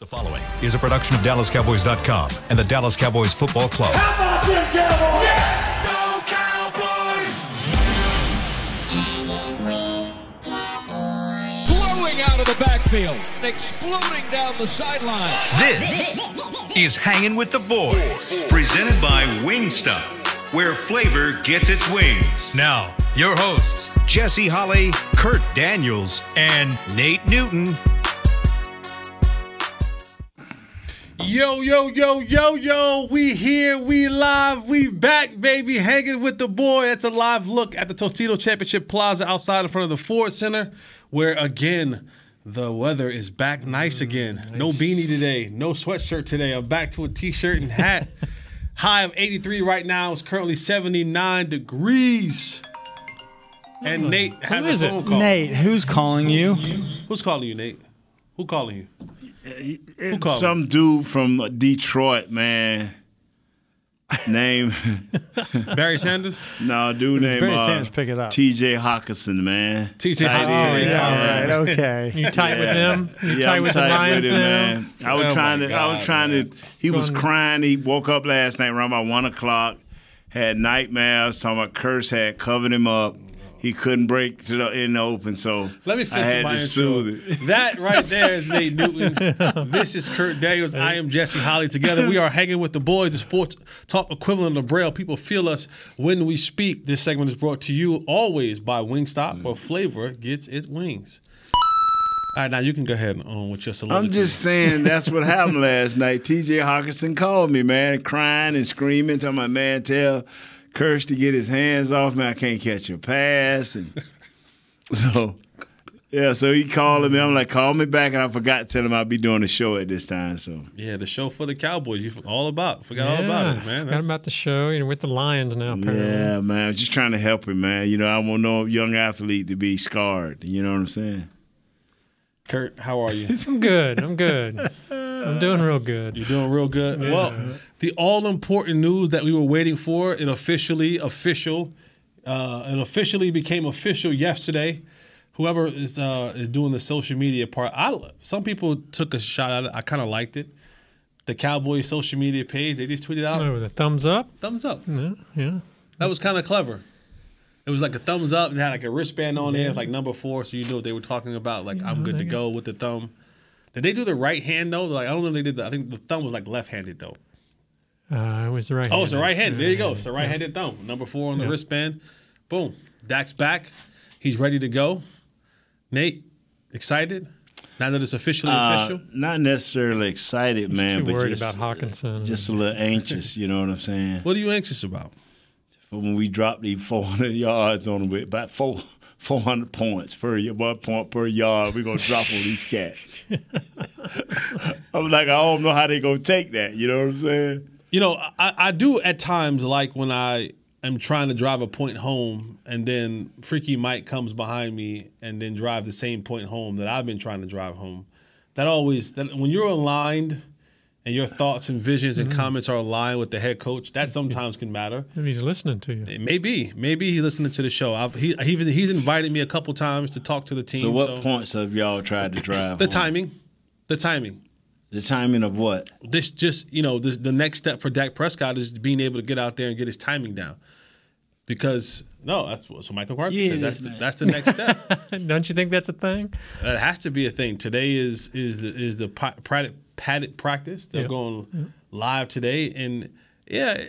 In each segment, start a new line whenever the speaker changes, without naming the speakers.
The following is a production of DallasCowboys.com and the Dallas Cowboys Football Club.
How about them Cowboys?
Yeah! Go Cowboys!
Blowing out of the backfield, exploding down the sideline.
This is Hangin' with the Boys, presented by Wingstop, where flavor gets its wings. Now, your hosts, Jesse Holley, Kurt Daniels, and Nate Newton.
Yo, yo, yo, yo, yo, we here, we live, we back, baby, hanging with the boy. It's a live look at the Tostito Championship Plaza outside in front of the Ford Center, where, again, the weather is back nice again. Nice. No beanie today, no sweatshirt today. I'm back to a T-shirt and hat. High of 83 right now. It's currently 79 degrees. And Nate has a phone call.
Nate, who's calling you?
Who's calling you, Nate? Who calling you?
Some dude from Detroit, man. Name
Barry Sanders?
No, dude named
Barry Sanders. Pick it up.
T.J. Hawkinson, man.
T.J.
Oh,
Hawkinson.
yeah, all right, okay.
You tight with them? You
Yeah,
tight
I'm
with the
tight
Lions
with him,
now?
man. I was trying to. He was crying. He woke up last night around about 1 o'clock. Had nightmares. Talking about curse had covered him up. He couldn't break in the open, so
let me fix
I had
my
to soothe it.
That right there is Nate Newton. This is Kurt Daniels. I am Jesse Holley. Together we are hanging with the boys, the sports talk equivalent of Braille. People feel us when we speak. This segment is brought to you always by Wingstop, where flavor gets its wings. All right, now you can go ahead on with your soliloquy.
I'm just saying that's what happened last night. T.J. Hawkinson called me, man, crying and screaming, talking about, man, tell Kirsch to get his hands off me. I can't catch a pass. And so he called me. I'm like, call me back. And I forgot to tell him I'll be doing the show at this time. So
yeah, the show for the Cowboys. You forgot all about it, man.
Forgot about the show. You're with the Lions now, apparently.
Yeah, man. I was just trying to help him, man. You know, I want no young athlete to be scarred. You know what I'm saying?
Kurt, how are you?
I'm good. I'm doing real good.
You're doing real good? Yeah. Well, the all-important news that we were waiting for, it officially became official yesterday. Whoever is doing the social media part, some people took a shot at it. I kind of liked it. The Cowboys social media page, they just tweeted out.
Oh, with a thumbs up?
Thumbs up.
Yeah.
That was kind of clever. It was like a thumbs up. It had like a wristband on there, like number 4, so you knew what they were talking about. Like, I'm good to go with the thumb. Did they do the right hand, though? Like, I don't know if they did that. I think the thumb was like left-handed, though.
It was the right hand.
Oh, it's the right hand. There you go. It's the right-handed thumb. Number 4 on the wristband. Boom. Dak's back. He's ready to go. Nate, excited? Now that it's officially official?
Not necessarily excited, man.
Too
but
worried
just,
about Hawkinson.
Just a little anxious, you know what I'm saying?
What are you anxious about?
When we dropped these 400 yards on them, about 400 points per 1 point per yard, we're going to drop on these cats. I'm like, I don't know how they're going to take that. You know what I'm saying?
You know, I do at times like when I am trying to drive a point home and then Freaky Mike comes behind me and then drives the same point home that I've been trying to drive home. When you're aligned and your thoughts and visions and comments are aligned with the head coach, that sometimes can matter.
Maybe he's listening to you.
Maybe he's listening to the show. He's invited me a couple times to talk to the team.
So what points have y'all tried to drive
The
home?
timing. The timing
of what?
The next step for Dak Prescott is being able to get out there and get his timing down. Because that's what Michael Parsons said. That's the next step.
Don't you think that's a thing?
It has to be a thing. Today is the padded practice. They're going live today, and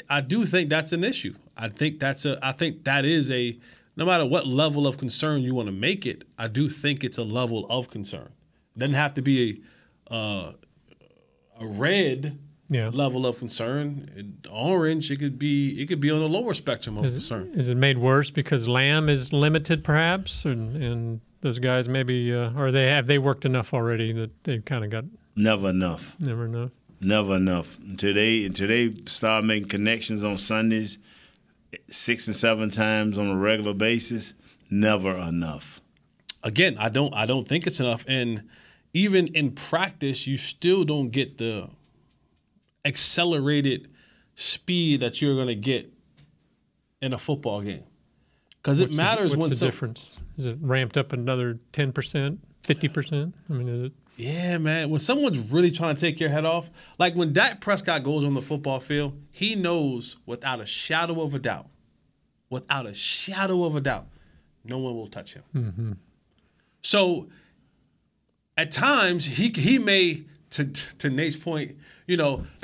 I do think that's an issue. I think that is no matter what level of concern you want to make it, I do think it's a level of concern. It doesn't have to be a red level of concern. Orange, it could be on the lower spectrum of concern.
Is it made worse because Lamb is limited, perhaps, and those guys maybe, or have they worked enough already that they've kind of got
never enough.
Never enough.
Never enough. Until they start making connections on Sundays, 6 and 7 times on a regular basis. Never enough.
Again, I don't think it's enough, and even in practice, you still don't get the accelerated speed that you're going to get in a football game. Because it matters
what's the difference? Is it ramped up another 10%, 50%? I mean, is it?
Yeah, man. When someone's really trying to take your head off, like when Dak Prescott goes on the football field, he knows without a shadow of a doubt, no one will touch him.
Mm-hmm.
So at times he may, to Nate's point,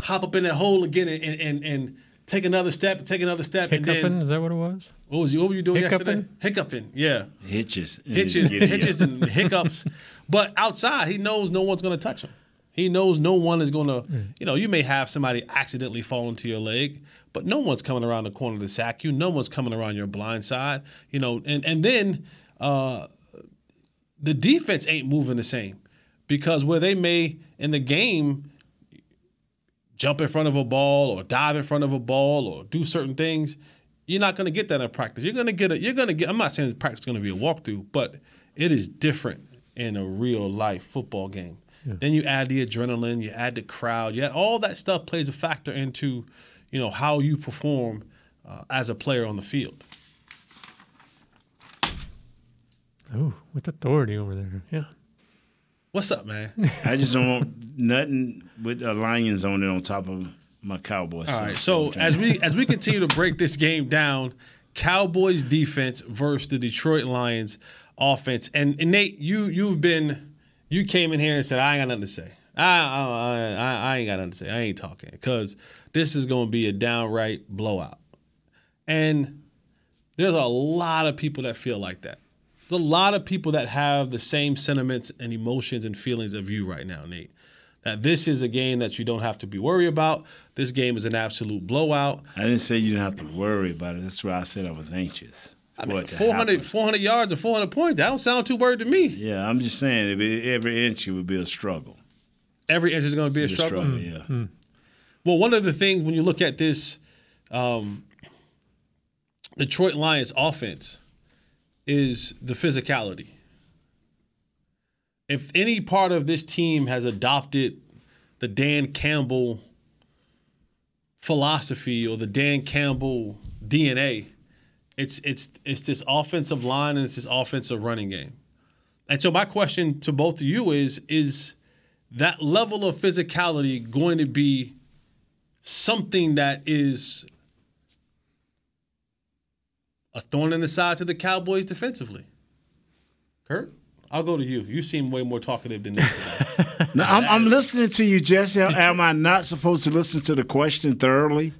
hop up in that hole again and take another step.
Hiccuping,
and then,
is that what it was?
What were you doing yesterday? Hiccuping, yeah.
Hitches
And hiccups. But outside, he knows no one's going to touch him. He knows no one is going to, you may have somebody accidentally fall into your leg, but no one's coming around the corner to sack you. No one's coming around your blind side, and then the defense ain't moving the same because where they may in the game jump in front of a ball or dive in front of a ball or do certain things, you're not going to get that in practice. I'm not saying practice is going to be a walkthrough, but it is different in a real life football game. Yeah. Then you add the adrenaline, you add the crowd, all that stuff plays a factor into, how you perform as a player on the field.
Oh, with authority over there. Yeah.
What's up, man?
I just don't want nothing with Lions on it on top of my Cowboys.
All right. So as we continue to break this game down, Cowboys defense versus the Detroit Lions offense. And Nate, you came in here and said, I ain't got nothing to say. I ain't got nothing to say. I ain't talking because this is going to be a downright blowout. And there's a lot of people that feel like that. There's a lot of people that have the same sentiments and emotions and feelings of you right now, Nate. That this is a game that you don't have to be worried about. This game is an absolute blowout.
I didn't say you didn't have to worry about it. That's why I said I was anxious.
I mean, 400 yards and 400 points, that don't sound too worried to me.
Yeah, I'm just saying every inch would be a struggle.
Every inch is going to be a struggle?
Yeah.
Mm-hmm.
Well, one of the things when you look at this Detroit Lions offense is the physicality. If any part of this team has adopted the Dan Campbell philosophy or the Dan Campbell DNA, it's this offensive line and it's this offensive running game. And so my question to both of you is that level of physicality going to be something that is a thorn in the side to the Cowboys defensively? Kurt, I'll go to you. You seem way more talkative than me today.
No, I'm listening to you, Jesse. Am I not supposed to listen to the question thoroughly?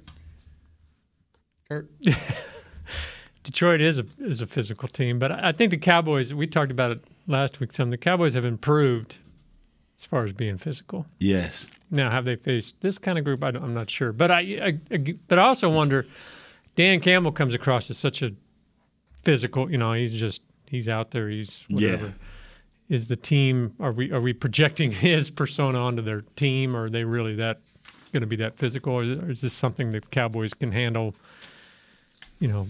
Kurt?
Detroit is a physical team, but I think the Cowboys, we talked about it last week some, the Cowboys have improved as far as being physical.
Yes. Now,
have they faced this kind of group? I'm not sure. But I also wonder, Dan Campbell comes across as such a physical, he's out there, he's whatever. Yeah. Is the team, are we projecting his persona onto their team, or are they really going to be that physical, or is this something that Cowboys can handle,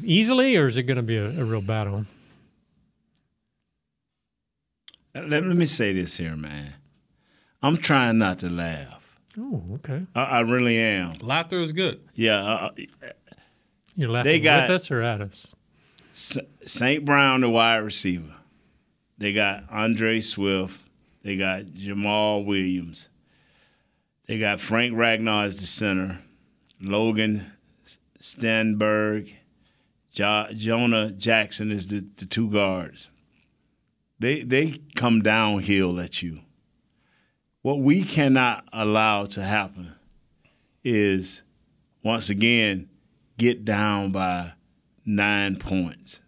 easily, or is it going to be a real battle?
Let me say this here, man. I'm trying not to laugh.
Oh, okay.
I really am.
Laughter is good.
Yeah.
You're laughing with us or at us?
St. Brown, the wide receiver. They got Andre Swift. They got Jamal Williams. They got Frank Ragnar as the center. Logan Stenberg. Jonah Jackson is the two guards. They come downhill at you. What we cannot allow to happen is, once again, get down by 9 points.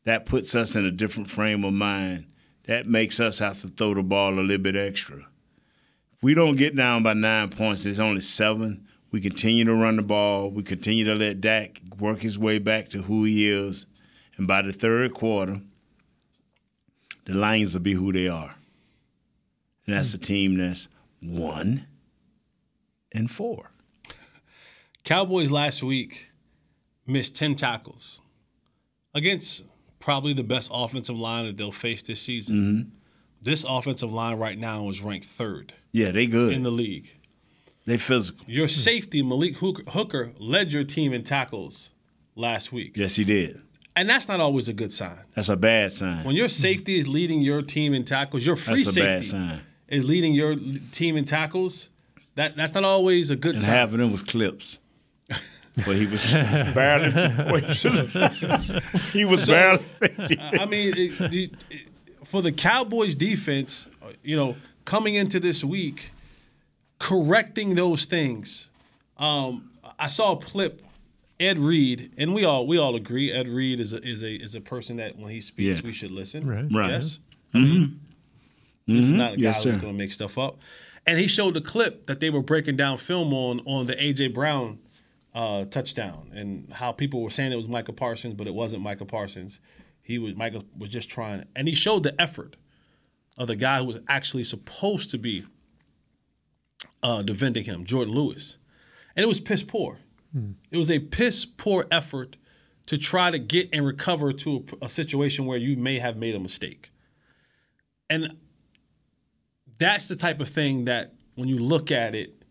That puts us in a different frame of mind. That makes us have to throw the ball a little bit extra. If we don't get down by 9 points, there's only 7. We continue to run the ball. We continue to let Dak work his way back to who he is. And by the third quarter, the Lions will be who they are. And that's a team that's 1-4.
Cowboys last week missed 10 tackles against probably the best offensive line that they'll face this season.
Mm-hmm.
This offensive line right now is ranked 3rd.
Yeah, they good.
In the league.
They physical.
Your safety, Malik Hooker, led your team in tackles last week.
Yes, he did.
And that's not always a good sign.
That's a bad sign.
When your safety is leading your team in tackles, your free safety.
That's a bad sign.
is leading your team in tackles, that's not always a good
And
sign.
half of them was clips. But he was barely. He was barely.
I mean, for the Cowboys defense, coming into this week, correcting those things. I saw a clip. Ed Reed, and we all agree. Ed Reed is a person that when he speaks, we should listen.
Right.
Yes. I mean, this is not a guy who's going to make stuff up. And he showed the clip that they were breaking down film on the A.J. Brown touchdown, and how people were saying it was Micah Parsons, but it wasn't Micah Parsons. Micah was just trying, and he showed the effort of the guy who was actually supposed to be defending him, Jordan Lewis, and it was piss poor. It was a piss poor effort to try to get and recover to a situation where you may have made a mistake. And that's the type of thing that when you look at it,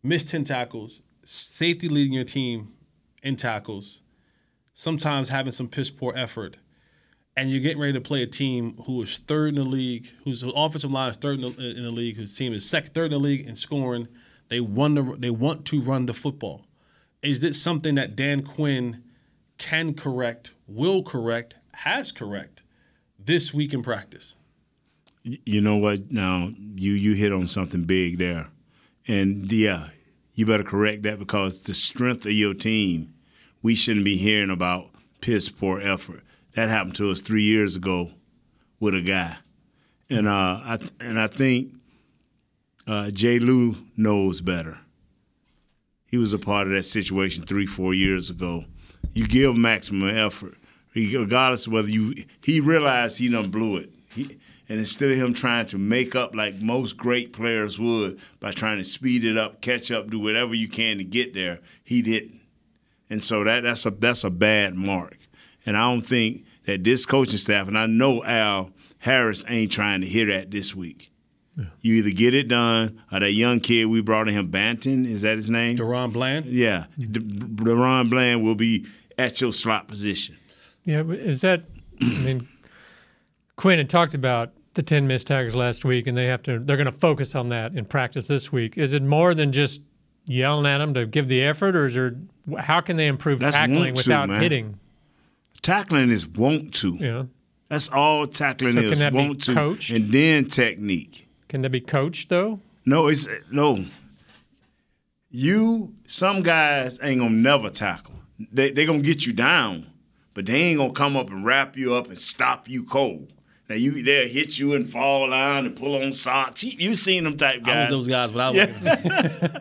missed 10 tackles, safety leading your team in tackles, sometimes having some piss poor effort, and you're getting ready to play a team who is third in the league, whose offensive line is third in the league, whose team is third in the league in scoring. They want to run the football. Is this something that Dan Quinn can correct, will correct, has correct this week in practice?
You know what? Now, you hit on something big there. And, yeah, you better correct that, because the strength of your team, we shouldn't be hearing about piss poor effort. That happened to us 3 years ago with a guy. And I think Jay Lou knows better. He was a part of that situation 3-4 years ago. You give maximum effort, regardless of whether he realized he done blew it. And instead of him trying to make up like most great players would by trying to speed it up, catch up, do whatever you can to get there, he didn't. And so that's a bad mark. And I don't think that this coaching staff, and I know Al Harris ain't trying to hear that this week. Yeah. You either get it done, or that young kid we brought in him, Banton, is that his name?
Deron Bland?
Yeah. Deron Bland will be at your slot position.
Yeah, but is that – I mean, Quinn had talked about the 10 missed tackles last week, and they're going to focus on that in practice this week. Is it more than just yelling at them to give the effort, or how can they improve tackling without hitting?
Tackling is want to.
Yeah.
That's all tackling is,
can that
want
be
to,
coached?
And then technique.
Can that be coached, though?
No, some guys ain't going to never tackle. They going to get you down, but they ain't going to come up and wrap you up and stop you cold. Now, they'll hit you and fall down and pull on socks. You seen them type guys.
I was those guys, but I was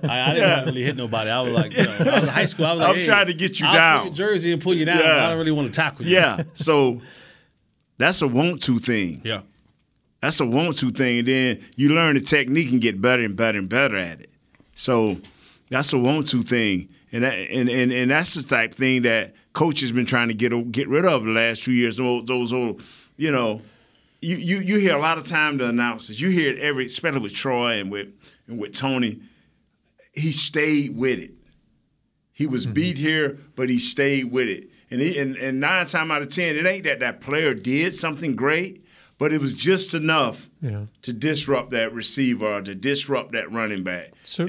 I didn't really hit nobody. I was like, I was in high school. I was like,
I'm trying to get you
I'll
down.
put your jersey and pull you down. But I don't really want to tackle you.
Yeah, so that's a want-to thing.
Yeah.
That's a want-to thing, and then you learn the technique and get better and better and better at it. So that's a want-to thing, and that's the type of thing that coaches been trying to get rid of the last 2 years. Those old, you hear a lot of time the announcers. You hear it especially with Troy and with Tony. He stayed with it. He was beat here, but he stayed with it. And 9 times out of 10, it ain't that player did something great, but it was just enough to disrupt that receiver or to disrupt that running back.
So,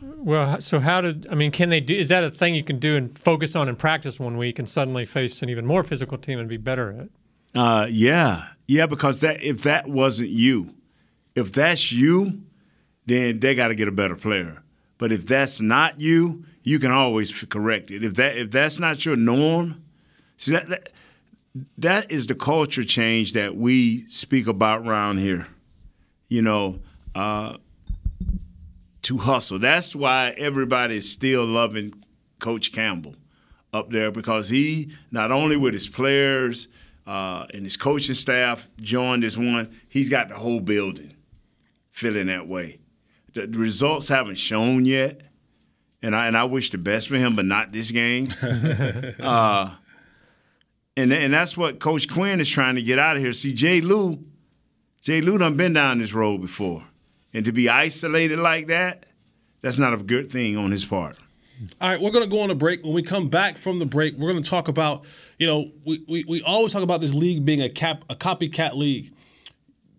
Well,
so can they do – is that a thing you can do and focus on in practice one week and suddenly face an even more physical team and be better at it?
Yeah, because if that wasn't you, if that's you, then they got to get a better player. But if that's not you, you can always correct it. If that's not your norm, see that is the culture change that we speak about around here. To hustle. That's why everybody is still loving Coach Campbell up there, because he not only with his players and his coaching staff joined as one, he's got the whole building feeling that way. The results haven't shown yet. And I wish the best for him, but not this game. And that's what Coach Quinn is trying to get out of here. See, Jay Lou done been down this road before. And to be isolated like that, that's not a good thing on his part.
All right, we're going to go on a break. When we come back from the break, we're going to talk about, we always talk about this league being a copycat league.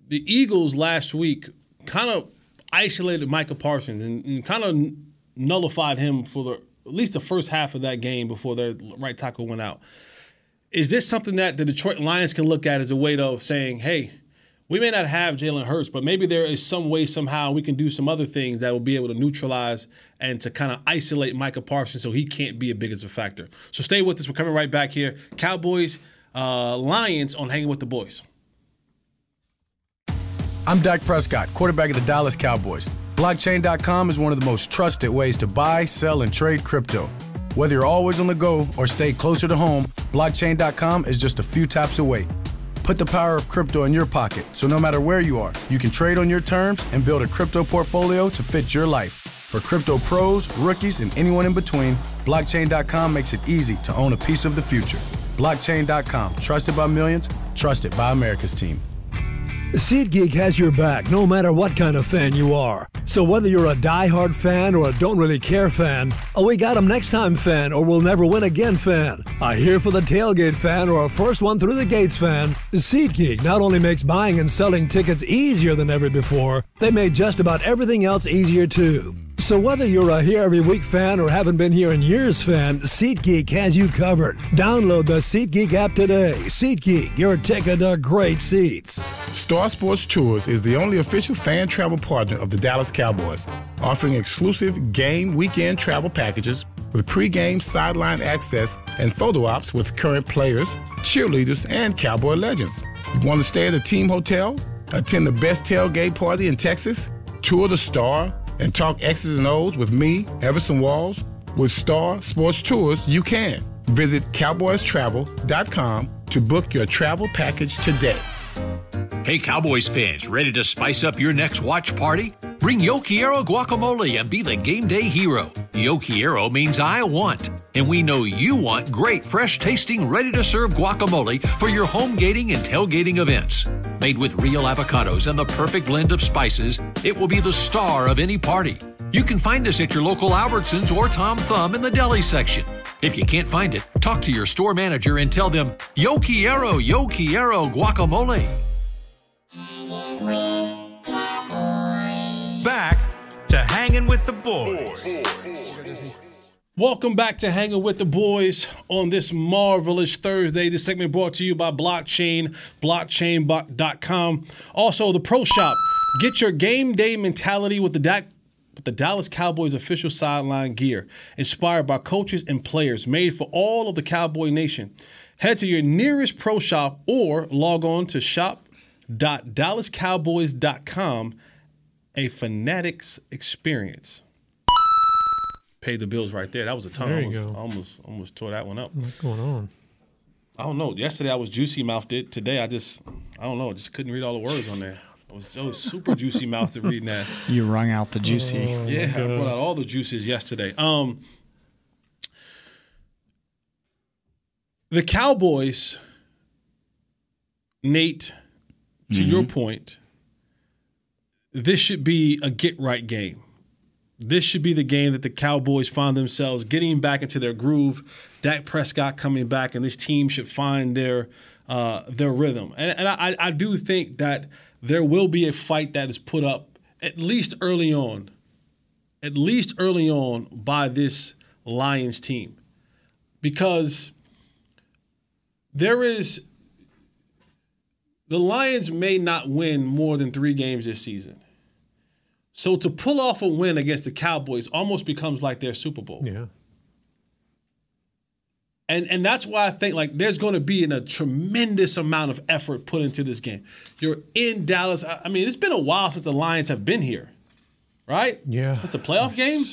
The Eagles last week kind of isolated Micah Parsons and kind of nullified him for at least the first half of that game before their right tackle went out. Is this something that the Detroit Lions can look at as a way of saying, hey, we may not have Jalen Hurts, but maybe there is some way somehow we can do some other things that will be able to neutralize and to kind of isolate Micah Parsons so he can't be as big as a factor. So stay with us. We're coming right back here. Cowboys, Lions on Hanging with the Boys.
I'm Dak Prescott, quarterback of the Dallas Cowboys. Blockchain.com is one of the most trusted ways to buy, sell, and trade crypto. Whether you're always on the go or stay closer to home, Blockchain.com is just a few taps away. Put the power of crypto in your pocket, so no matter where you are, you can trade on your terms and build a crypto portfolio to fit your life. For crypto pros, rookies, and anyone in between, Blockchain.com makes it easy to own a piece of the future. Blockchain.com, trusted by millions, trusted by America's team.
SeatGeek has your back no matter what kind of fan you are. So whether you're a die-hard fan or a don't really care fan, a we got 'em next time fan or we'll never win again fan, a here for the tailgate fan or a first one through the gates fan, SeatGeek not only makes buying and selling tickets easier than ever before, they made just about everything else easier too. So whether you're a here every week fan or haven't been here in years fan, SeatGeek has you covered. Download the SeatGeek app today. SeatGeek, your ticket to great seats.
Star Sports Tours is the only official fan travel partner of the Dallas Cowboys, offering exclusive game weekend travel packages with pre-game sideline access and photo ops with current players, cheerleaders, and Cowboy legends. You want to stay at a team hotel, attend the best tailgate party in Texas, tour the Star, and talk X's and O's with me, Everson Walls? With Star Sports Tours, you can. Visit cowboystravel.com to book your travel package today.
Hey Cowboys fans, ready to spice up your next watch party? Bring Yo Quiero guacamole and be the game day hero. Yo Quiero means I want, and we know you want great, fresh-tasting, ready-to-serve guacamole for your home gating and tailgating events. Made with real avocados and the perfect blend of spices, it will be the star of any party. You can find us at your local Albertsons or Tom Thumb in the deli section. If you can't find it, talk to your store manager and tell them, Yo Quiero guacamole.
Back to Hanging with the Boys.
Welcome back to Hanging with the Boys on this marvelous Thursday. This segment brought to you by Blockchain, blockchain.com. Also, the Pro Shop. Get your game day mentality with the Dallas Cowboys official sideline gear, inspired by coaches and players, made for all of the Cowboy Nation. Head to your nearest Pro Shop or log on to shop.dallascowboys.com. A Fanatics experience. Paid the bills right there. That was a ton.
There you
I
go.
almost tore that one up.
What's going on?
I don't know. Yesterday I was juicy mouthed it. Today I don't know. Just couldn't read all the words on there. I was super juicy mouthed reading that.
You wrung out the juicy.
Yeah, I brought out all the juices yesterday. The Cowboys, Nate, to your point, this should be a get-right game. This should be the game that the Cowboys find themselves getting back into their groove. Dak Prescott coming back, and this team should find their rhythm. And I do think that there will be a fight that is put up at least early on by this Lions team. Because the Lions may not win more than 3 games this season. So to pull off a win against the Cowboys almost becomes like their Super Bowl.
Yeah.
And that's why I think like there's going to be a tremendous amount of effort put into this game. You're in Dallas. I mean, it's been a while since the Lions have been here, right?
Yeah.
Since the playoff game?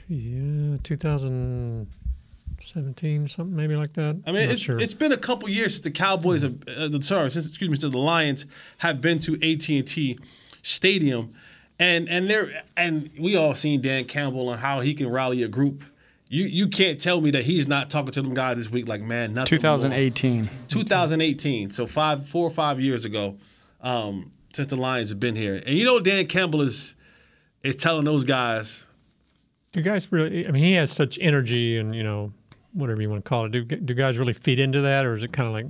Yeah, 2017, something maybe like that.
I mean,
sure.
It's been a couple years since the Cowboys have, since the Lions have been to AT&T Stadium, and we all seen Dan Campbell and how he can rally a group. You can't tell me that he's not talking to them guys this week like, man, nothing
2018.
more. 2018. So 4 or 5 years ago, since the Lions have been here. And you know Dan Campbell is telling those guys.
Do guys really, I mean, he has such energy and, whatever you want to call it. Do guys really feed into that, or is it kind of like,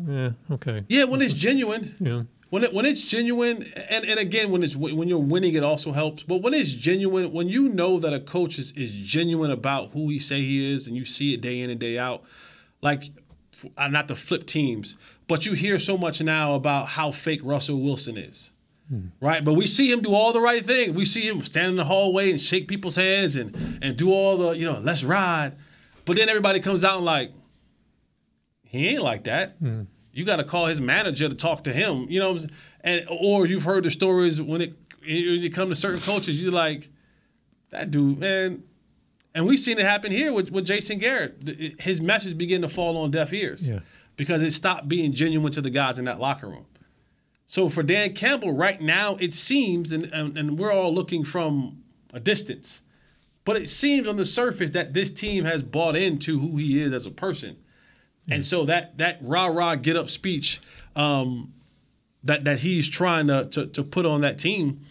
okay?
Yeah, when it's genuine.
Yeah.
when it's genuine, and again, when you're winning, it also helps. But when it's genuine, when you know that a coach is genuine about who he say he is, and you see it day in and day out, like not to flip teams, but you hear so much now about how fake Russell Wilson is. Right, but we see him do all the right things. We see him stand in the hallway and shake people's hands and do all the, let's ride. But then everybody comes out and like, he ain't like that. You got to call his manager to talk to him. Or you've heard the stories when it comes to certain coaches, you're like, that dude, man. And we've seen it happen here with Jason Garrett. His message began to fall on deaf ears because it stopped being genuine to the guys in that locker room. So for Dan Campbell right now, it seems, and we're all looking from a distance, but it seems on the surface that this team has bought into who he is as a person. And so that rah-rah get-up speech that he's trying to put on that team,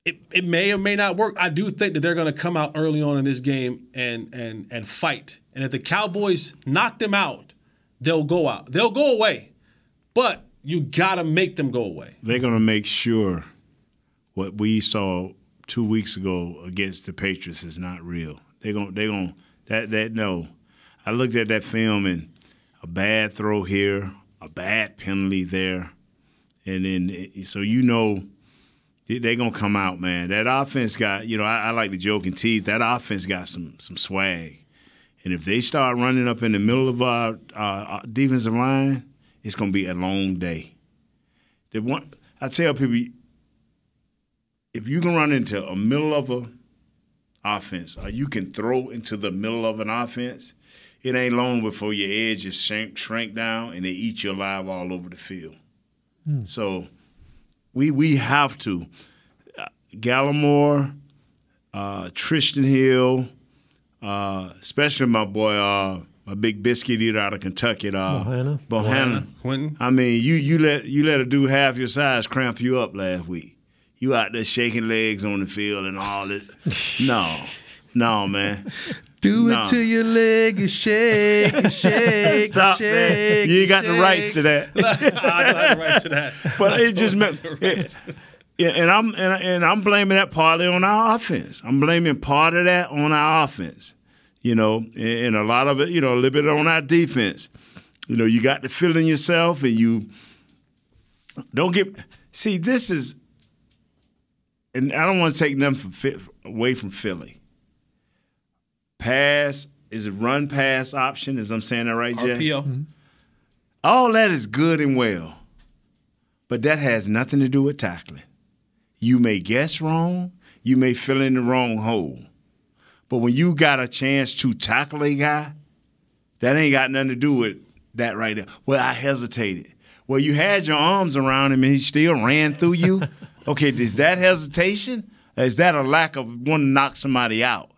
it may or may not work. I do think that they're going to come out early on in this game and fight. And if the Cowboys knock them out, they'll go out. They'll go away. But you got to make them go away.
They're going to make sure what we saw 2 weeks ago against the Patriots is not real. They're going no. I looked at that film and a bad throw here, a bad penalty there. And then so they're going to come out, man. That offense got, I like to joke and tease, that offense got some swag. And if they start running up in the middle of our defensive line, it's going to be a long day. I tell people, if you can run into a middle of an offense or you can throw into the middle of an offense, it ain't long before your edges shrink down and they eat you alive all over the field. So we have to. Gallimore, Tristan Hill, especially my boy, my big biscuit eater out of Kentucky, Bohanna.
Quentin.
I mean, you let a dude half your size cramp you up last week. You out there shaking legs on the field and all that. No, man.
Do it till your leg is shake and shake.
Stop,
shake,
man. You ain't got the rights to that.
I don't have the rights to that.
But it just meant. And I'm blaming that partly on our offense. I'm blaming part of that on our offense. And a lot of it, a little bit on our defense. You got the feeling yourself, and you don't get. See, this is, and I don't want to take nothing away from Philly. Pass is a run pass option. Is I'm saying that right, Jeff?
RPO. Mm-hmm.
All that is good and well, but that has nothing to do with tackling. You may guess wrong. You may fill in the wrong hole. But when you got a chance to tackle a guy, that ain't got nothing to do with that right there. Well, I hesitated. Well, you had your arms around him and he still ran through you. Okay, is that hesitation? Or is that a lack of wanting to knock somebody out?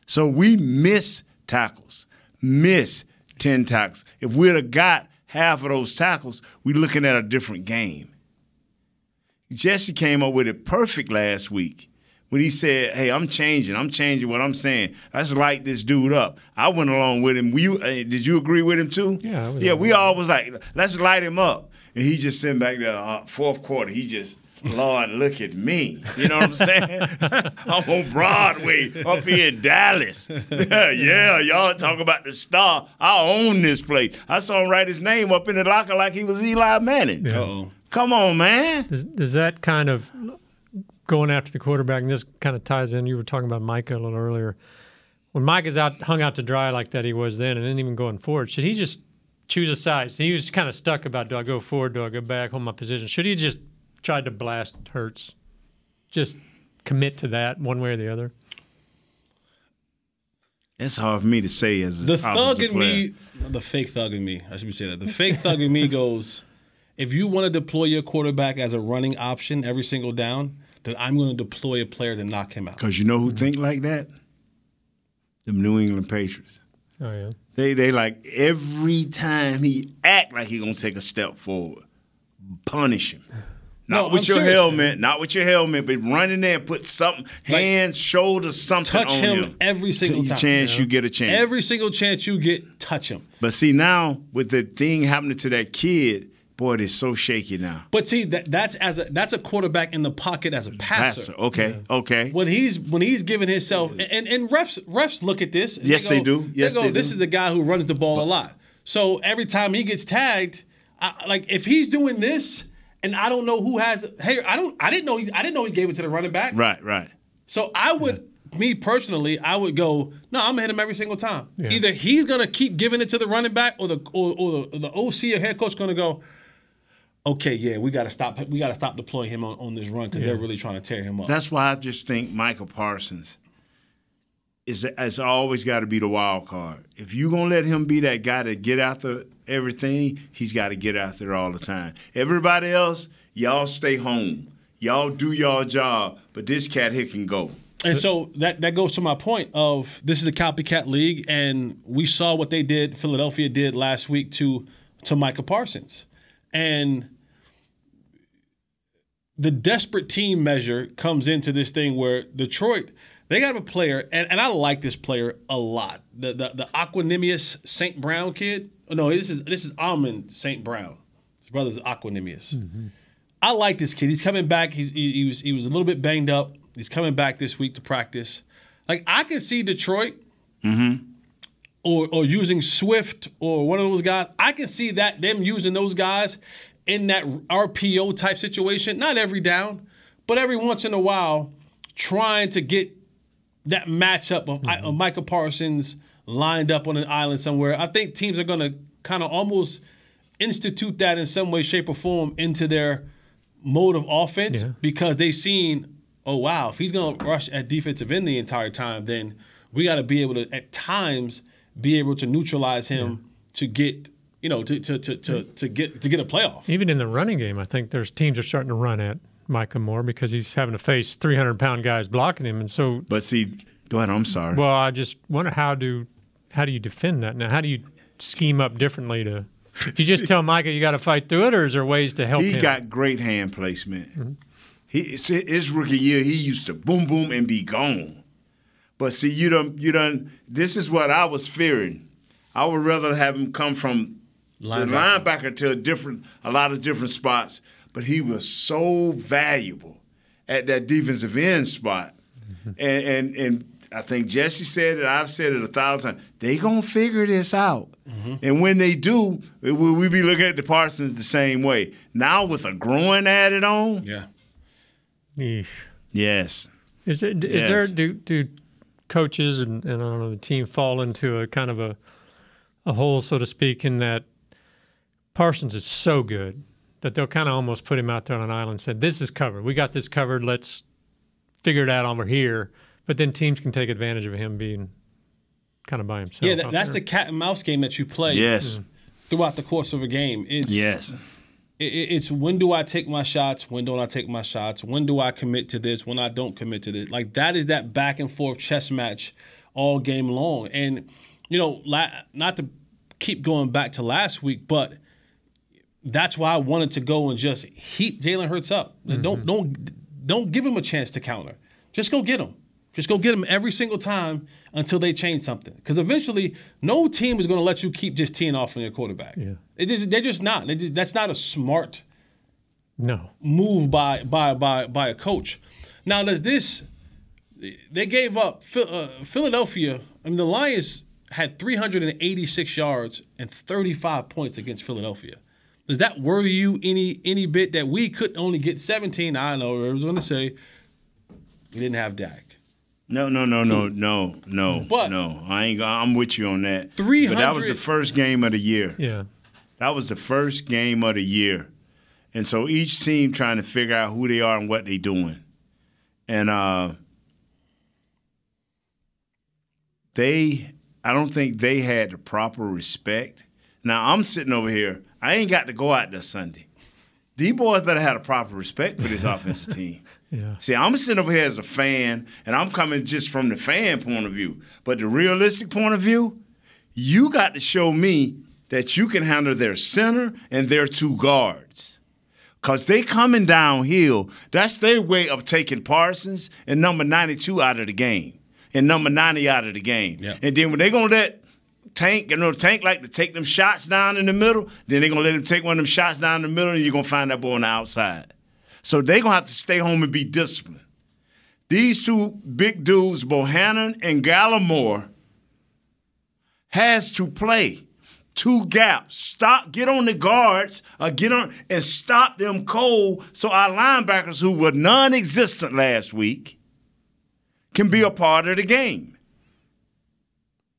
So we miss tackles, miss 10 tackles. If we'd have got half of those tackles, we're looking at a different game. Jesse came up with it perfect last week when he said, hey, I'm changing what I'm saying. Let's light this dude up. I went along with him. Did you agree with him too?
Yeah.
We all was like, let's light him up. And he just sitting back there, fourth quarter, he just, Lord, look at me. You know what I'm saying? I'm on Broadway up here in Dallas. Yeah, y'all talk about the star. I own this place. I saw him write his name up in the locker like he was Eli Manning.
Yeah.
Come on, man.
Does that kind of going after the quarterback, and this kind of ties in, you were talking about Micah a little earlier. When Micah's hung out to dry like that he was then and then even going forward, should he just choose a side? So he was kind of stuck about, do I go forward, do I go back, hold my position? Should he just try to blast Hurts? Just commit to that one way or the other?
It's hard for me to say as
the thug in me, the fake thug in me, I should say that. The fake thug in me goes, if you want to deploy your quarterback as a running option every single down, then I'm going to deploy a player to knock him out.
Because you know who think like that? Them New England Patriots.
Oh, yeah.
They like every time he act like he going to take a step forward, punish him. Not with your helmet, but run in there and put something, hands, shoulders, something
touch
on
him every single time.
Chance you get a chance.
Every single chance you get, touch him.
But see, now with the thing happening to that kid, boy, they're so shaky now.
But see, that's a quarterback in the pocket as a passer.
Okay.
When he's giving himself and refs look at this.
Yes, they do. Yes, they do.
This is the guy who runs the ball a lot. So every time he gets tagged, like if he's doing this, and I don't know who has. Hey, I didn't know he gave it to the running back.
Right.
So I would. Me personally, I would go, no, I'm gonna hit him every single time. Yeah. Either he's gonna keep giving it to the running back, or the OC or head coach gonna go, okay, yeah, we gotta stop deploying him on this run because they're really trying to tear him up.
That's why I just think Micah Parsons has always got to be the wild card. If you're gonna let him be that guy to get after everything, he's got to get after it all the time. Everybody else, y'all stay home, y'all do y'all job, but this cat here can go.
And so that goes to my point of this is a copycat league, and we saw what Philadelphia did last week to Micah Parsons. And the desperate team measure comes into this thing where Detroit, they got a player, and I like this player a lot. The Aquanimius St. Brown kid. No, this is Almond St. Brown. His brother's Aquanimius. Mm-hmm. I like this kid. He's coming back. He was a little bit banged up. He's coming back this week to practice. Like, I can see Detroit or using Swift or one of those guys. I can see them using those guys in that RPO type situation. Not every down, but every once in a while trying to get that matchup of Micah Parsons lined up on an island somewhere. I think teams are going to kind of almost institute that in some way, shape, or form into their mode of offense because they've seen – oh, wow, if he's going to rush at defensive end the entire time, then we got to be able to, at times, be able to neutralize him to get, to get a playoff.
Even in the running game, I think there's teams are starting to run at Micah more because he's having to face 300-pound guys blocking him. And so,
but see, go ahead, I'm sorry.
Well, I just wonder how do you defend that now? How do you scheme up differently to – you just tell Micah you got to fight through it, or is there ways to help him?
He got great hand placement. Mm-hmm. His rookie year, he used to boom, boom, and be gone. But see, you done. This is what I was fearing. I would rather have him come from the linebacker to a lot of different spots. But he was so valuable at that defensive end spot. Mm-hmm. And I think Jesse said it, I've said it 1,000 times, they going to figure this out. Mm-hmm. And when they do, we be looking at the Parsons the same way. Now with a groin added on.
Yeah.
Eesh.
Yes.
Is there do coaches and I don't know the team fall into a kind of a hole, so to speak, in that Parsons is so good that they'll kind of almost put him out there on an island and say, this is covered. We got this covered. Let's figure it out over here. But then teams can take advantage of him being kind of by himself.
Yeah, that's the cat and mouse game that you play throughout the course of a game. It's when do I take my shots? When don't I take my shots? When do I commit to this? When I don't commit to this? Like, that is that back and forth chess match all game long. And, not to keep going back to last week, but that's why I wanted to go and just heat Jalen Hurts up. Mm-hmm. Don't give him a chance to counter. Just go get him. Just go get him every single time until they change something. Because eventually, no team is going to let you keep just teeing off on your quarterback. Yeah. They're just not. That's not a smart move by a coach. Now, they gave up Philadelphia. I mean, the Lions had 386 yards and 35 points against Philadelphia. Does that worry you any bit that we could only get 17? I don't know. I was going to say we didn't have Dak.
No. But no, I'm with you on that.
300.
But that was the first game of the year.
Yeah,
that was the first game of the year, and so each team trying to figure out who they are and what they're doing, and I don't think they had the proper respect. Now I'm sitting over here. I ain't got to go out this Sunday. These boys better have the proper respect for this offensive team.
Yeah.
See, I'm sitting over here as a fan, and I'm coming just from the fan point of view. But the realistic point of view, you got to show me that you can handle their center and their two guards. Because they coming downhill. That's their way of taking Parsons and number 92 out of the game and number 90 out of the game.
Yeah.
And then when they're going to let Tank like to take them shots down in the middle. Then they're going to let him take one of them shots down in the middle, and you're going to find that boy on the outside. So they're going to have to stay home and be disciplined. These two big dudes, Bohannon and Gallimore, has to play two gaps. Get on the guards, and stop them cold so our linebackers, who were non-existent last week, can be a part of the game.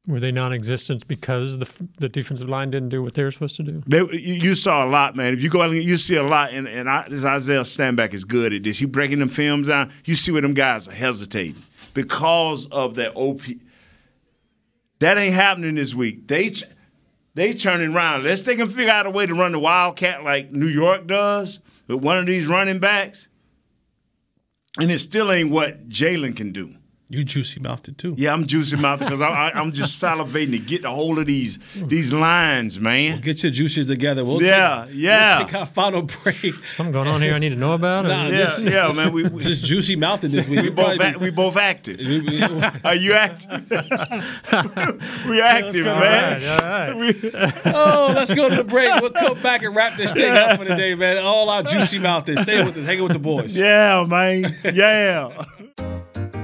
Were they non-existent because the defensive line didn't do what they were supposed to do?
You saw a lot, man. If you go out, you see a lot. And this Isaiah Stanback is good at this. He breaking them films down. You see where them guys are hesitating because of that OP. That ain't happening this week. They turning around. Unless they can figure out a way to run the Wildcat like New York does with one of these running backs, and it still ain't what Jalen can do.
You juicy-mouthed too.
Yeah, I'm juicy-mouthed because I'm just salivating to get a hold of these lines, man.
We'll get your juices together. We'll take our final break.
Something going on here I need to know about?
Man. We
just juicy-mouthed this week.
We both active. Are you active? We active, man.
All right.
Let's go to the break. We'll come back and wrap this thing up for the day, man. All our juicy-mouthed. Stay with us. Hanging with the boys.
Yeah, man. Yeah.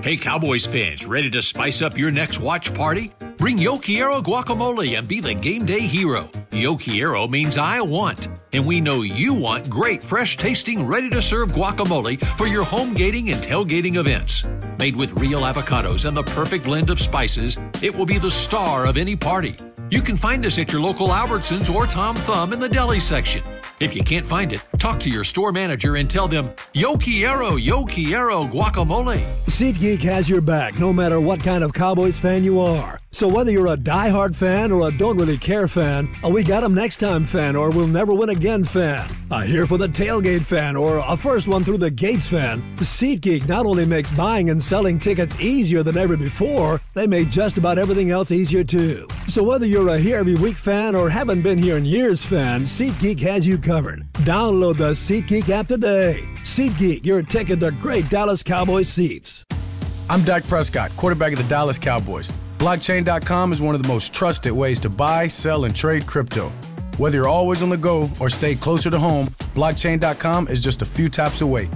Hey, Cowboys fans, ready to spice up your next watch party? Bring Yo Quiero guacamole and be the game day hero. Yo Quiero means I want, and we know you want great, fresh-tasting, ready-to-serve guacamole for your home gating and tailgating events. Made with real avocados and the perfect blend of spices, it will be the star of any party. You can find us at your local Albertsons or Tom Thumb in the deli section. If you can't find it, talk to your store manager and tell them, Yo Quiero guacamole.
SeatGeek has your back no matter what kind of Cowboys fan you are. So whether you're a diehard fan or a don't really care fan, a we got 'em next time fan or we'll never win again fan, a here for the tailgate fan or a first one through the gates fan, SeatGeek not only makes buying and selling tickets easier than ever before, they made just about everything else easier too. So whether you're a here every week fan or haven't been here in years fan, SeatGeek has you covered. Download the SeatGeek app today. SeatGeek, your ticket to great Dallas Cowboys seats.
I'm Dak Prescott, quarterback of the Dallas Cowboys. Blockchain.com is one of the most trusted ways to buy, sell, and trade crypto. Whether you're always on the go or stay closer to home, Blockchain.com is just a few taps away.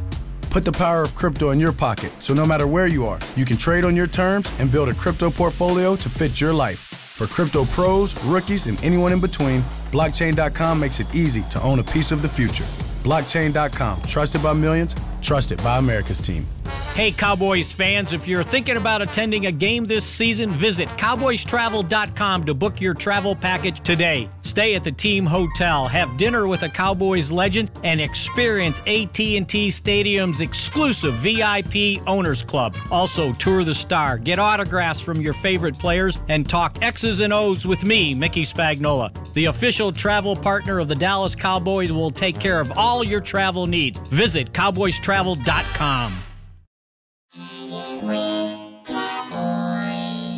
Put the power of crypto in your pocket, so no matter where you are, you can trade on your terms and build a crypto portfolio to fit your life. For crypto pros, rookies, and anyone in between, Blockchain.com makes it easy to own a piece of the future. Blockchain.com, trusted by millions, trusted by America's team.
Hey, Cowboys fans, if you're thinking about attending a game this season, visit cowboystravel.com to book your travel package today. Stay at the team hotel, have dinner with a Cowboys legend, and experience AT&T Stadium's exclusive VIP Owners Club. Also, tour the Star, get autographs from your favorite players, and talk X's and O's with me, Mickey Spagnola. The official travel partner of the Dallas Cowboys will take care of all your travel needs. Visit cowboystravel.com.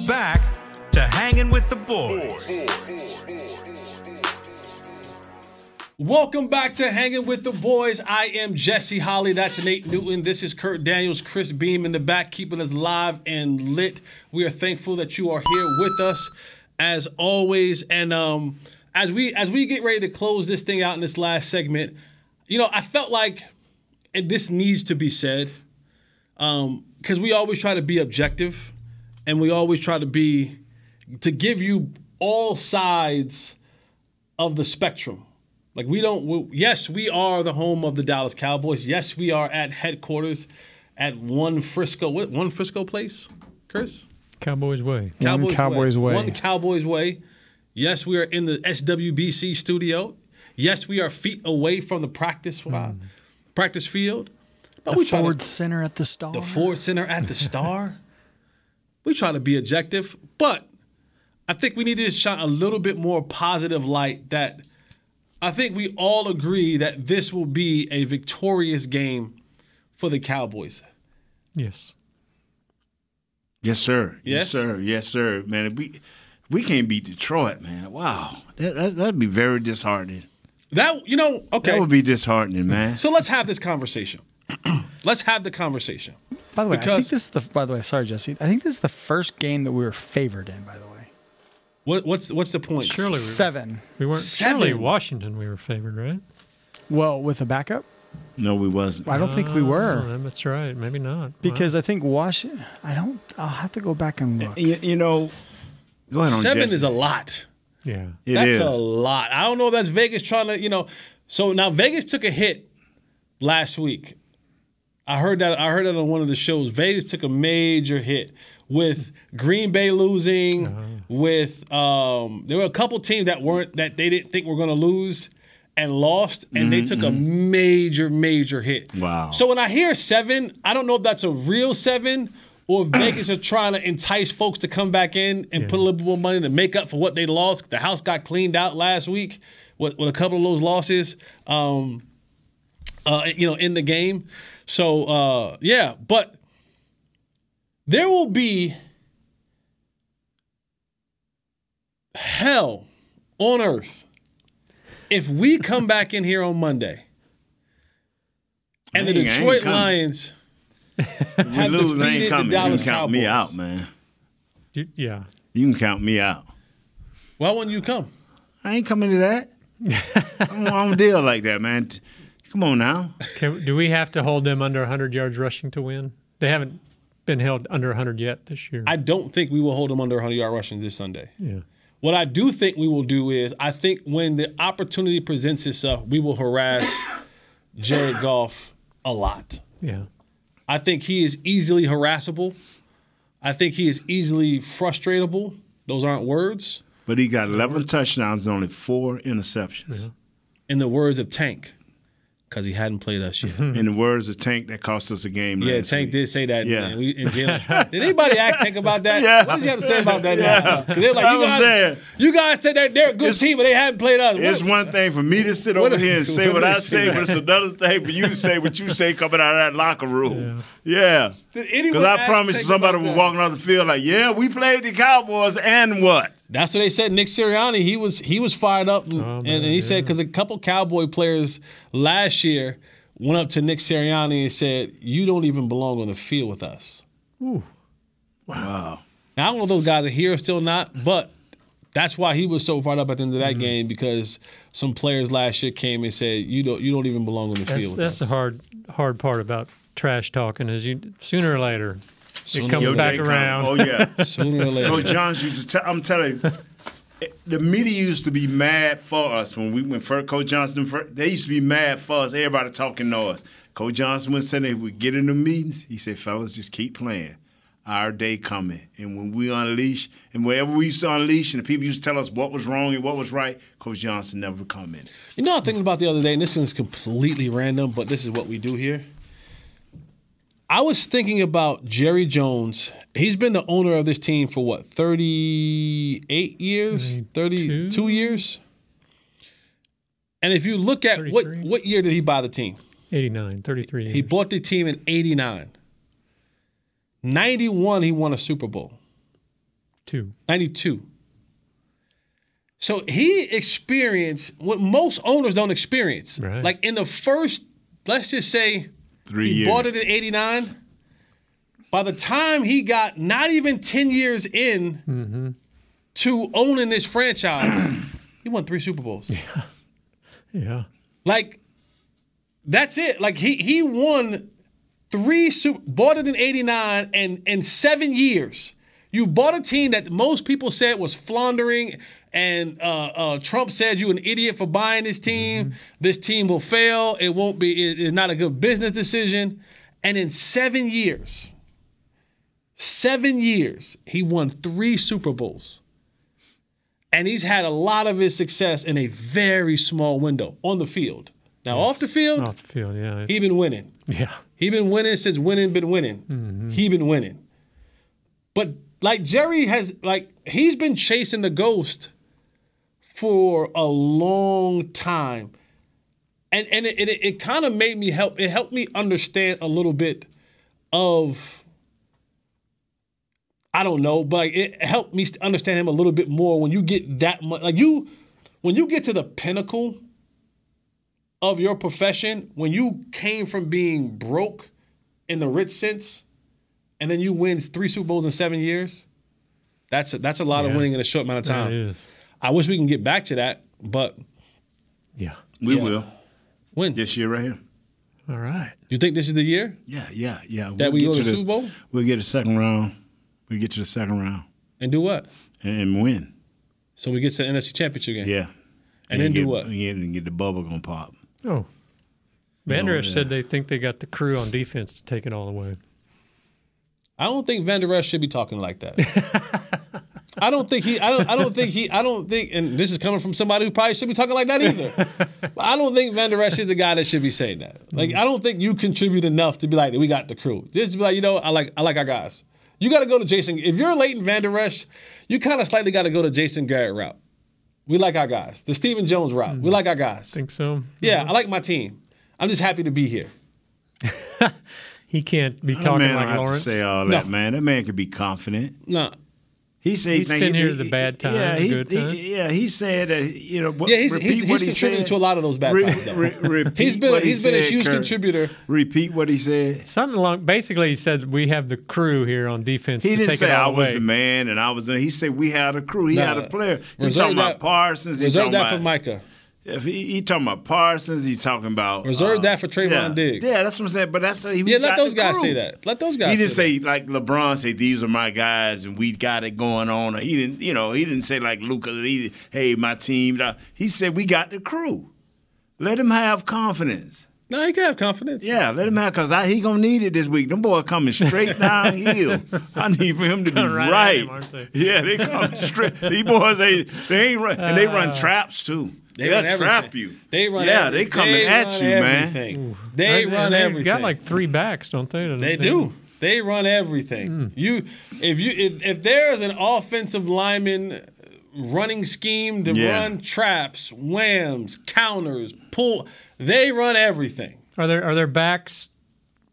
Back to Hanging with the Boys.
Welcome back to Hanging with the Boys. I am Jesse Holly. That's Nate Newton. This is Kurt Daniels, Chris Beam in the back, keeping us live and lit. We are thankful that you are here with us, as always. And as we get ready to close this thing out in this last segment, I felt like this needs to be said, because we always try to be objective, and we always try to give you all sides of the spectrum. Like yes, we are the home of the Dallas Cowboys. Yes, we are at headquarters at One Frisco place, Chris?
Cowboys Way.
Cowboys Way. One Cowboys Way. Yes, we are in the SWBC studio. Yes, we are feet away from the practice field.
But the Ford Center at the Star.
The Ford Center at the Star. We try to be objective, but I think we need to shine a little bit more positive light that I think we all agree that this will be a victorious game for the Cowboys.
Yes.
Yes, sir.
Yes?
Yes, sir. Yes, sir. Man, if we can't beat Detroit, man. Wow. That'd be very disheartening.
Okay.
That would be disheartening, man.
So let's have this conversation. Let's have the conversation.
By the way, I think this is sorry, Jesse. I think this is the first game that we were favored in, by the way.
What's the point?
Surely
7.
We weren't.
7.
Surely Washington we were favored, right?
Well, with a backup?
No, we wasn't.
I don't think we were.
That's right. Maybe not.
Because I think Washington. I'll have to go back and look.
You know, go ahead on
7
Jesse.
is a lot.
Yeah,
That's a lot. I don't know if that's Vegas trying to, So now Vegas took a hit last week. I heard that on one of the shows. Vegas took a major hit with Green Bay losing. With there were a couple teams that they didn't think were going to lose and lost, and they took a major hit.
Wow.
So when I hear 7, I don't know if that's a real 7 or if Vegas are trying to entice folks to come back in and put a little bit more money to make up for what they lost. The house got cleaned out last week with a couple of those losses, in the game. So, but there will be hell on earth if we come back in here on Monday and the Detroit Lions have defeated the Dallas Cowboys.
You can count me out, man.
Yeah.
You can count me out.
Why wouldn't you come?
I ain't coming to that. I don't deal like that, man. Come on now.
Do we have to hold them under 100 yards rushing to win? They haven't been held under 100 yet this year.
I don't think we will hold them under 100-yard rushing this Sunday.
Yeah.
What I do think we will do is I think when the opportunity presents itself, we will harass Jared Goff a lot.
Yeah.
I think he is easily harassable. I think he is easily frustratable. Those aren't words.
But he got 11 touchdowns and only 4 interceptions.
Yeah.
In the words of Tank, because he hadn't played us yet.
In the words of Tank, that cost us a game last
Tank
week.
did say that.
Yeah.
Did anybody ask Tank about that?
Yeah.
What does he have to say about that now? Because they're like, you guys said that they're a good team, but they haven't played us.
It's one thing for me to sit over here and say what I say, but it's another thing for you to say what you say coming out of that locker room. Yeah. Because I promise you somebody was walking on the field like, we played the Cowboys and what?
That's what they said. Nick Sirianni, he was fired up, and he said because a couple Cowboy players last year went up to Nick Sirianni and said, "You don't even belong on the field with us."
Ooh.
Wow.
Now I don't know if those guys are here or still not, but that's why he was so fired up at the end of that game because some players last year came and said, "You don't even belong on the field with us."
That's the hard part about trash talking is sooner or later. It comes back around.
Oh, yeah.
Sooner or later.
Coach Johns used to I'm telling you, the media used to be mad for us when Coach Johnson, they used to be mad for us, everybody talking noise. Coach Johnson would say they would get in the meetings. He said, fellas, just keep playing. Our day coming. And when we unleash, and wherever we used to unleash, and the people used to tell us what was wrong and what was right, Coach Johnson never commented.
You know, I was thinking about the other day, and this is completely random, but this is what we do here. I was thinking about Jerry Jones. He's been the owner of this team for what, 38 years? 32 years? And if you look at what year did he buy the team?
89, 33 years.
He bought the team in 89. 91, he won a Super Bowl. 92. So he experienced what most owners don't experience.
Right.
Like in the first, let's just say,
3
he
years.
bought it in 89. By the time he got not even 10 years in to owning this franchise, he won 3 Super Bowls.
Yeah.
Like, that's it. Like, he won 3 bought it in 89, and in 7 years, you bought a team that most people said was floundering, and Trump said you an idiot for buying this team. This team will fail. It won't be. It's not a good business decision. And in 7 years, he won 3 Super Bowls. And he's had a lot of his success in a very small window on the field. Now, off the field,
yeah,
he's been winning.
Yeah.
He's been winning since winning been winning. He's been winning. But like Jerry he's been chasing the ghost for a long time. And it kind of made me it helped me understand a little bit of, I don't know, but it helped me understand him a little bit more when you get that much, when you get to the pinnacle of your profession, when you came from being broke in the rich sense, and then you win 3 Super Bowls in 7 years, That's a lot of winning in a short amount of time.
It is.
I wish we can get back to that, but
we will.
When?
This year right here.
All right.
You think this is the year?
Yeah.
That we go to the Super Bowl?
We'll get a second round. We get to the second round.
And do what?
And win.
So we get to the NFC Championship game?
Yeah.
And then do what?
And get the bubble gonna pop.
Oh. Van Der Esch said they think they got the crew on defense to take it all away.
I don't think Van Der Esch should be talking like that. I don't think, and this is coming from somebody who probably should be talking like that either. But I don't think Van Der Esch is the guy that should be saying that. Like, I don't think you contribute enough to be like, we got the crew. Just be like, I like our guys. You got to go to Jason. If you're Leighton Van Der Esch, you kind of slightly got to go to Jason Garrett route. We like our guys. The Stephen Jones route. We like our guys.
Think so?
Yeah, I like my team. I'm just happy to be here.
He can't be talking
like
like
To
Lawrence.
say all that, man. That man could be confident.
No.
He's been here the bad times, the good times.
He said that,
he's contributed to a lot of those bad times. He's been a huge contributor.
Repeat what he said.
Something along. Basically, he said we have the crew here on defense.
He
to
didn't
take
say
it all
I
away.
was the man and I was. He said we had a crew. He had a player. He's talking about Parsons. He's
Reserve
talking
that
about
for Micah.
If he talking about Parsons, he's talking about
reserve that for Trayvon Diggs.
Yeah, that's what I'm saying. But that's
let those guys say that. Let those guys.
He didn't say like LeBron say these are my guys and we got it going on. Or he didn't. He didn't say like Luka. Hey, my team. He said we got the crew. Let him have confidence.
No, he can have confidence.
Yeah, let him have, because he going to need it this week. Them boys coming straight downhill. I need for him to be right. Yeah, they come straight. These boys, they ain't run. And they run traps, too. They'll trap you.
They run
they coming at you, man.
They run everything.
They've got like 3 backs, don't they?
They do. They run everything. If there's an offensive lineman running scheme to run traps, whams, counters, pull, they run everything.
Are their backs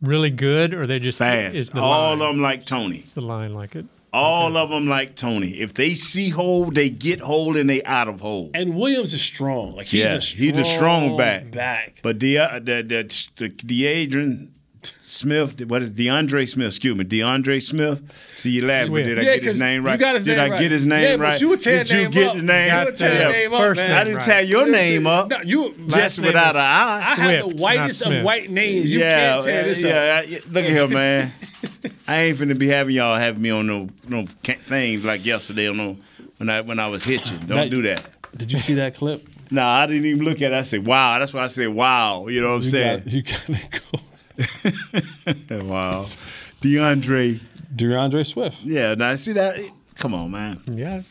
really good, or are they just
fast? All of them like Tony.
It's the line like it.
All of them like Tony. If they see hole, they get hole and they out of hole.
And Williams is strong. Like he's
a strong back. But DeAndre Smith, what is DeAndre Smith? Excuse me, DeAndre Smith. See, you laughing. Did I get his name right?
You got his name right.
Did I get his name right?
But you tear
Did you get the name?
You tear the name up, man.
I didn't tear your name up.
No, you
just without an eye.
I have the whitest of white names. You can't tear this up.
Look at here, man. I ain't finna be having y'all have me on no things like yesterday. When I was hitching. Don't do that.
Did you see that clip?
No, I didn't even look at it. I said, wow. That's why I said, wow. You know what I'm saying?
You gotta go.
Wow. DeAndre
Swift.
Yeah, now see that? Come on, man.
Yeah. You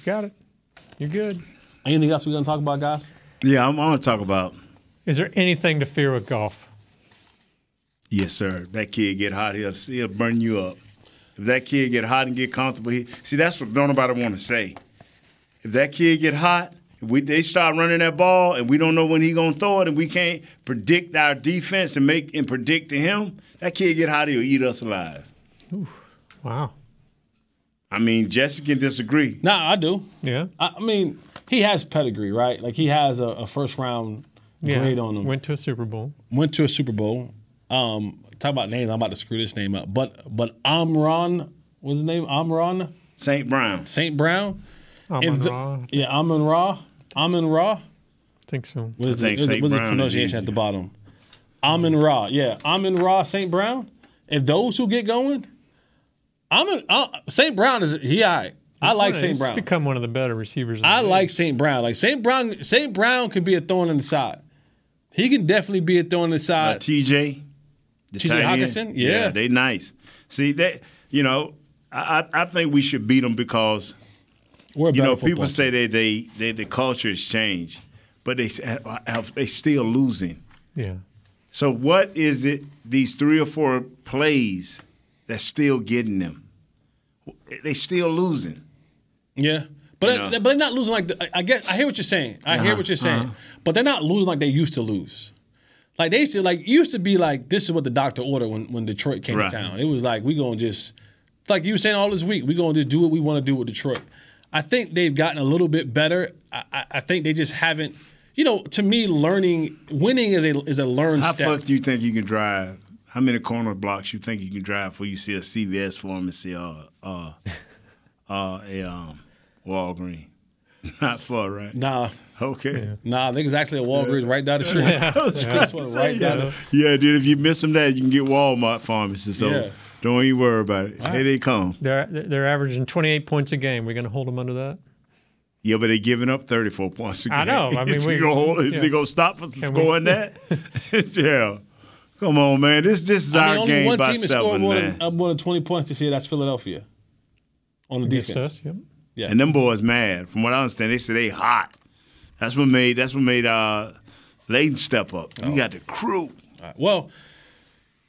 got it. You're good.
Anything else we're going to talk about, guys?
Yeah, I'm going to talk about.
Is there anything to fear with golf?
Yes, sir. That kid get hot, he'll burn you up. If that kid get hot and get comfortable, see, that's what don't nobody want to say. If that kid get hot, they start running that ball and we don't know when he gonna throw it and we can't predict our defense and predict to him, that kid get hot, he'll eat us alive.
Ooh, wow.
I mean, Jesse can disagree.
Nah, I do.
Yeah.
I mean, he has pedigree, right? Like he has a first round grade on him.
Went to a Super Bowl.
Talk about names. I'm about to screw this name up. But Amron, what's his name? Amron?
St. Brown.
Amon Ra?
I think so.
What's the pronunciation at the bottom? Amon Ra. Yeah, Amon Ra, St. Brown. If those who get going, St. Brown is all right. I like St. Brown.
He's become one of the better receivers.
I like St. Brown. Like St. Brown could be a thorn in the side. He can definitely be a thorn in the side.
TJ
Hawkinson? Yeah,
they nice. See that? I think we should beat them because people say the culture has changed, but they still losing.
Yeah.
So what is it? These 3 or 4 plays that's still getting them. They still losing.
Yeah. But they're not losing like I hear what you're saying. But they're not losing like they used to lose. Like they used to be like, this is what the doctor ordered when Detroit came to town. It was like, we gonna just, like you were saying all this week, we gonna just do what we want to do with Detroit. I think they've gotten a little bit better. I think they just haven't. To me, winning is a learned step.
How far do you think you can drive? How many corner blocks you think you can drive before you see a CVS pharmacy or Walgreens. Not far, right?
Nah.
Okay.
Nah, I think it's actually a Walgreens right down the street.
Yeah, dude, if you miss them that, you can get Walmart pharmacy. So don't even worry about it. Here they come.
They're averaging 28 points a game. We're going to hold them under that?
Yeah, but they're giving up 34 points a game.
I know. I mean,
they going to stop us from scoring that? Yeah. Come on, man. This is our game by 7, man.
More than 20 points this year. That's Philadelphia on the defense.
Us, yep.
Yeah.
And them boys mad. From what I understand, they say they hot. That's what made Layden step up. We got the crew.
All right. Well,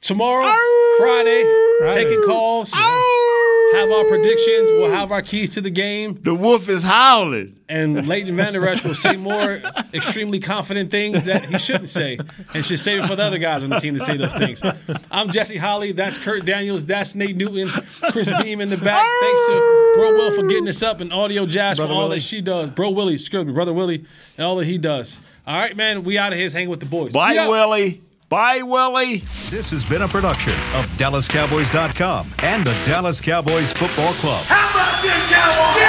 tomorrow, Friday, taking calls, have our predictions. We'll have our keys to the game.
The wolf is howling.
And Leighton Vander Esch will say more extremely confident things that he shouldn't say and should save it for the other guys on the team to say those things. I'm Jesse Holly. That's Kurt Daniels. That's Nate Newton. Chris Beam in the back. Thanks to Bro Will for getting us up and Audio Jazz for all that she does. Brother Willie, and all that he does. All right, man. We out of here hanging with the boys.
Bye, Willie. Bye, Willie.
This has been a production of DallasCowboys.com and the Dallas Cowboys Football Club.
How about this, Cowboys?